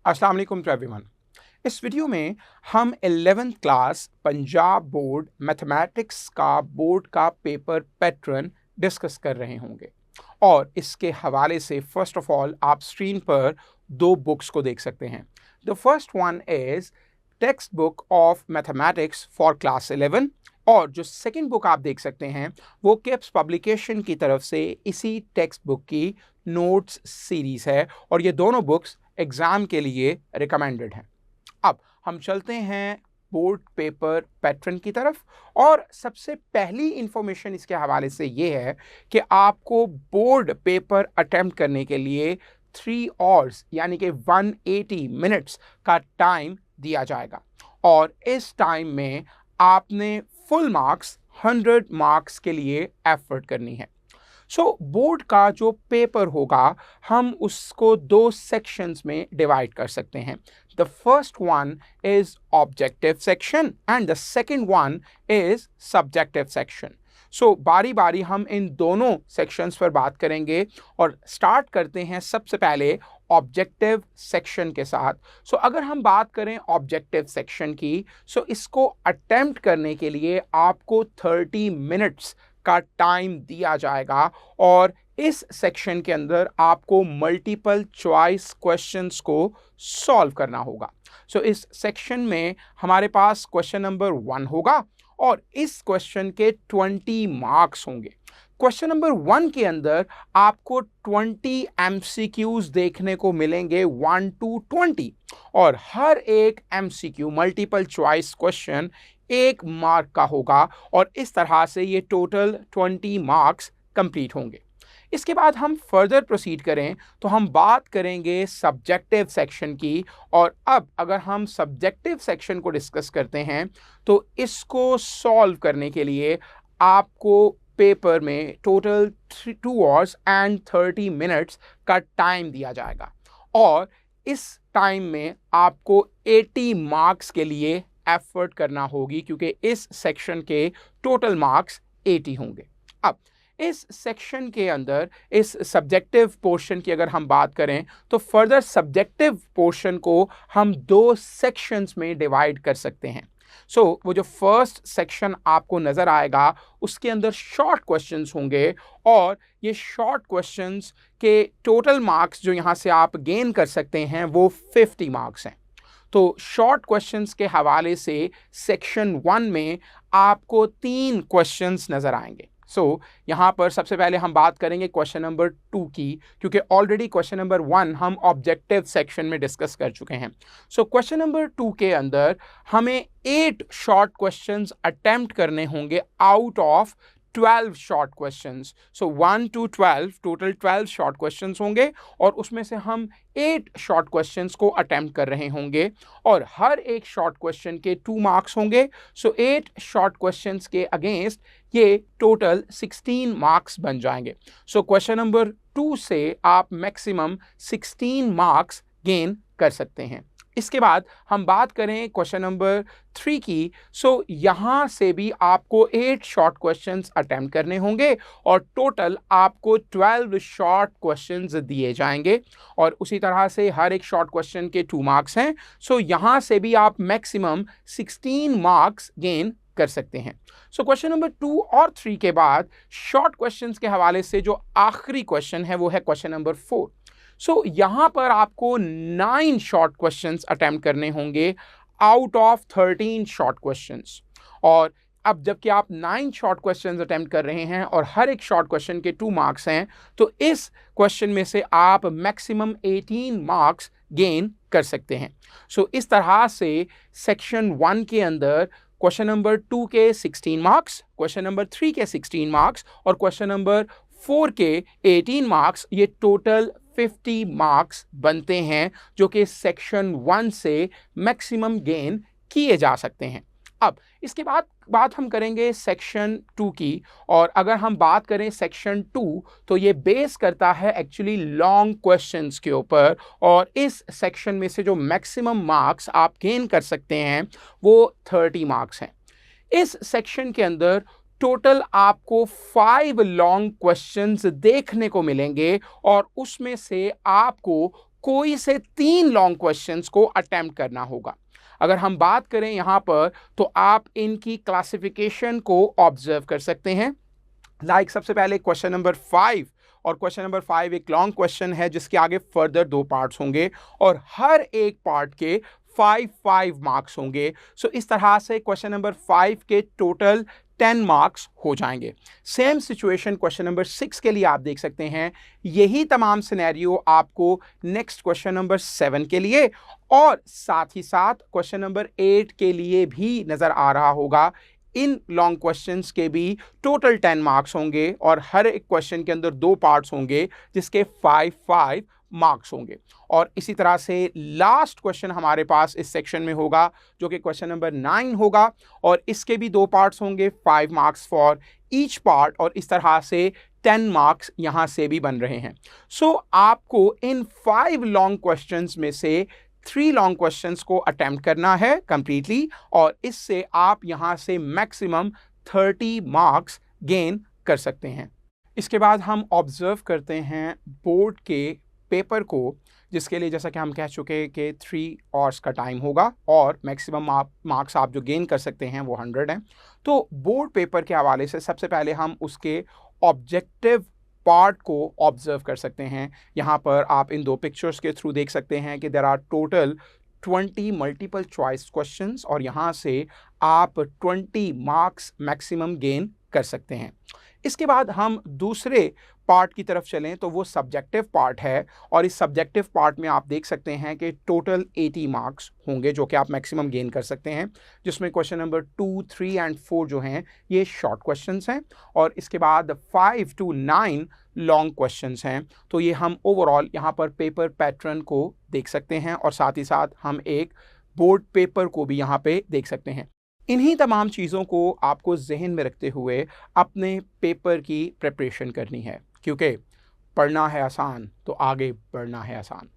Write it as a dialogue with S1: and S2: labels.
S1: अस्सलाम वालेकुम to everyone. इस वीडियो में हम 11th class Punjab board mathematics का बोर्ड का पेपर पैटर्न डिस्कस कर रहे होंगे और इसके हवाले से फर्स्ट ऑफ ऑल आप स्क्रीन पर दो बुक्स को देख सकते हैं। The first one is text book of mathematics for class 11 और जो सेकंड बुक आप देख सकते हैं वो किप्स पब्लिकेशन की तरफ से इसी टेक्स्ट बुक की नोट्स सीरीज है और ये दोनों बुक्स एग्जाम के लिए रिकमेंडेड हैं। अब हम चलते हैं बोर्ड पेपर पैटर्न की तरफ और सबसे पहली इंफॉर्मेशन इसके हवाले से ये है कि आपको बोर्ड पेपर अटेम्प्ट करने के लिए 3 आवर्स यानी कि 180 मिनट्स का टाइम दिया जाएगा और इस टाइम में आपने फुल मार्क्स 100 मार्क्स के लिए एफर्ट करनी है। बोर्ड का जो पेपर होगा हम उसको दो सेक्शंस में डिवाइड कर सकते हैं। The first one is objective section and the second one is subjective section. बारी बारी हम इन दोनों सेक्शंस पर बात करेंगे और स्टार्ट करते हैं सबसे पहले ऑब्जेक्टिव सेक्शन के साथ। अगर हम बात करें ऑब्जेक्टिव सेक्शन की इसको अटेम्प्ट करने के लिए आपको 30 मिनट्स का टाइम दिया जाएगा और इस सेक्शन के अंदर आपको मल्टीपल चॉइस क्वेश्चंस को सॉल्व करना होगा। इस सेक्शन में हमारे पास क्वेश्चन नंबर 1 होगा और इस क्वेश्चन के 20 मार्क्स होंगे। क्वेश्चन नंबर 1 के अंदर आपको 20 MCQs देखने को मिलेंगे 1 to 20 और हर एक MCQ multiple choice question 1 mark का होगा और इस तरह से ये टोटल 20 मार्क्स कंप्लीट होंगे। इसके बाद हम फर्दर प्रोसीड करें तो हम बात करेंगे सब्जेक्टिव सेक्शन की और अब अगर हम सब्जेक्टिव सेक्शन को डिस्कस करते हैं तो इसको सॉल्व करने के लिए आपको पेपर में टोटल 2 आवर्स एंड 30 मिनट्स का टाइम दिया जाएगा और इस टाइम में आपको 80 मार्क्स के लिए एफर्ट करना होगी क्योंकि इस सेक्शन के टोटल मार्क्स 80 होंगे। अब इस सेक्शन के अंदर इस सब्जेक्टिव पोर्शन की अगर हम बात करें तो फर्दर सब्जेक्टिव पोर्शन को हम दो सेक्शंस में डिवाइड कर सकते हैं। वो जो फर्स्ट सेक्शन आपको नजर आएगा उसके अंदर शॉर्ट क्वेश्चंस होंगे और ये शॉर्ट क्वेश्चंस के टोटल मार्क्स जो यहाँ से आप गेन कर सकते हैं वो 50 मार्क्स हैं। शॉर्ट क्वेश्चंस के हवाले से सेक्शन 1 में आपको 3 क्वेश्चंस नजर आएंगे। यहाँ पर सबसे पहले हम बात करेंगे क्वेश्चन नंबर 2 की क्योंकि ऑलरेडी क्वेश्चन नंबर 1 हम ऑब्जेक्टिव सेक्शन में डिस्कस कर चुके हैं। क्वेश्चन नंबर 2 के अंदर हमें 8 शॉर्ट क्वेश्चंस अटेम्प्ट करने होंगे out of 12 short questions. 1 to 12 total 12 short questions होंगे और उसमें से हम 8 शॉर्ट क्वेश्चंस को अटेम्प्ट कर रहे होंगे और हर एक शॉर्ट क्वेश्चन के 2 मार्क्स होंगे। 8 शॉर्ट क्वेश्चंस के अगेंस्ट ये टोटल 16 मार्क्स बन जाएंगे। क्वेश्चन नंबर 2 से आप मैक्सिमम 16 मार्क्स गेन कर सकते हैं। इसके बाद हम बात करें क्वेश्चन नंबर 3 की। यहाँ से भी आपको 8 शॉर्ट क्वेश्चंस अटेम्प्ट करने होंगे और टोटल आपको 12 शॉर्ट क्वेश्चंस दिए जाएंगे और उसी तरह से हर एक शॉर्ट क्वेश्चन के 2 मार्क्स हैं। यहाँ से भी आप मैक्सिमम 16 मार्क्स गेन कर सकते हैं। क्वेश्चन नंबर 2 और 3 के बाद शॉर्ट क्वेश्चंस के हवाले से जो आखिरी क्वेश्चन है वो है क्वेश्चन नंबर 4। यहाँ पर आपको 9 शॉर्ट क्वेश्चंस अटेम्प्ट करने होंगे आउट ऑफ 13 शॉर्ट क्वेश्चंस और अब जबकि आप 9 शॉर्ट क्वेश्चंस अटेम्प्ट कर रहे हैं और हर एक शॉर्ट क्वेश्चन के 2 मार्क्स हैं तो इस क्वेश्चन में से आप मैक्सिमम 18 मार्क्स गेन कर सकते हैं। इस तरह से सेक्शन 1 के अंदर क्वेश्चन नंबर 2 के 16 मार्क्स, क्वेश्चन नंबर 3 के 16 मार्क्स और क्वेश्चन नंबर 4 के 18 मार्क्स ये टोटल 50 मार्क्स बनते हैं जो कि सेक्शन 1 से मैक्सिमम गेन किए जा सकते हैं। अब इसके बाद बात हम करेंगे सेक्शन 2 की और अगर हम बात करें सेक्शन 2 तो ये बेस करता है एक्चुअली लॉन्ग क्वेश्चंस के ऊपर और इस सेक्शन में से जो मैक्सिमम मार्क्स आप गेन कर सकते हैं वो 30 मार्क्स हैं। इस सेक्शन के अंदर टोटल आपको 5 लॉन्ग क्वेश्चंस देखने को मिलेंगे और उसमें से आपको कोई से 3 लॉन्ग क्वेश्चंस को अटेम्प्ट करना होगा। अगर हम बात करें यहाँ पर तो आप इनकी क्लासिफिकेशन को ऑब्जर्व कर सकते हैं। सबसे पहले क्वेश्चन नंबर 5, और क्वेश्चन नंबर 5 एक लॉन्ग क्वेश्चन है जिसके आगे फर्दर 2 पार्ट्स होंगे और हर एक पार्ट के 5 मार्क्स होंगे। सो इस तरह से क्वेश्चन नंबर 5 के टोटल 10 मार्क्स हो जाएंगे। सेम सिचुएशन क्वेश्चन नंबर 6 के लिए आप देख सकते हैं। यही तमाम सिनेरियो आपको नेक्स्ट क्वेश्चन नंबर 7 के लिए और साथ ही साथ क्वेश्चन नंबर 8 के लिए भी नजर आ रहा होगा। इन लॉन्ग क्वेश्चंस के भी टोटल 10 मार्क्स होंगे और हर एक क्वेश्चन के अंदर 2 पार्ट्स होंगे जिसके 5 मार्क्स होंगे। और इसी तरह से लास्ट क्वेश्चन हमारे पास इस सेक्शन में होगा जो कि क्वेश्चन नंबर 9 होगा और इसके भी 2 पार्ट्स होंगे, 5 मार्क्स फॉर ईच पार्ट, और इस तरह से 10 मार्क्स यहां से भी बन रहे हैं। सो आपको इन 5 लॉन्ग क्वेश्चंस में से 3 लॉन्ग क्वेश्चंस को अटेम्प्ट करना है कंप्लीटली और इससे आप यहां से मैक्सिमम 30 मार्क्स गेन कर सकते हैं। इसके बाद हम ऑब्जर्व करते हैं बोर्ड के पेपर को, जिसके लिए जैसा कि हम कह चुके कि 3 आवर्स का टाइम होगा और मैक्सिमम मार्क्स आप जो गेन कर सकते हैं वो 100 हैं। तो बोर्ड पेपर के हवाले से सबसे पहले हम उसके ऑब्जेक्टिव पार्ट को ऑब्जर्व कर सकते हैं। यहाँ पर आप इन 2 पिक्चर्स के थ्रू देख सकते हैं कि there are total 20 multiple choice questions और यहाँ से आप 20 मार्क्स मैक्सिमम गेन कर सकते हैं। इसके बाद हम दूसरे पार्ट की तरफ चलें तो वो सब्जेक्टिव पार्ट है और इस सब्जेक्टिव पार्ट में आप देख सकते हैं कि टोटल 80 मार्क्स होंगे जो कि आप मैक्सिमम गेन कर सकते हैं, जिसमें क्वेश्चन नंबर 2, 3 एंड 4 जो हैं ये शॉर्ट क्वेश्चंस हैं और इसके बाद 5 to 9 लॉन्ग क्वेश्चंस हैं। तो ये हम ओवरऑल यहाँ पर पेपर पैटर्न को देख सकते हैं और साथ ही साथ हम एक बोर्ड पेपर को भी यहाँ पे देख सकते हैं। इन्हीं तमाम चीज़ों को आपको जहन में रखते हुए अपने पेपर की प्रिपरेशन करनी है, क्योंकि पढ़ना है आसान तो आगे बढ़ना है आसान।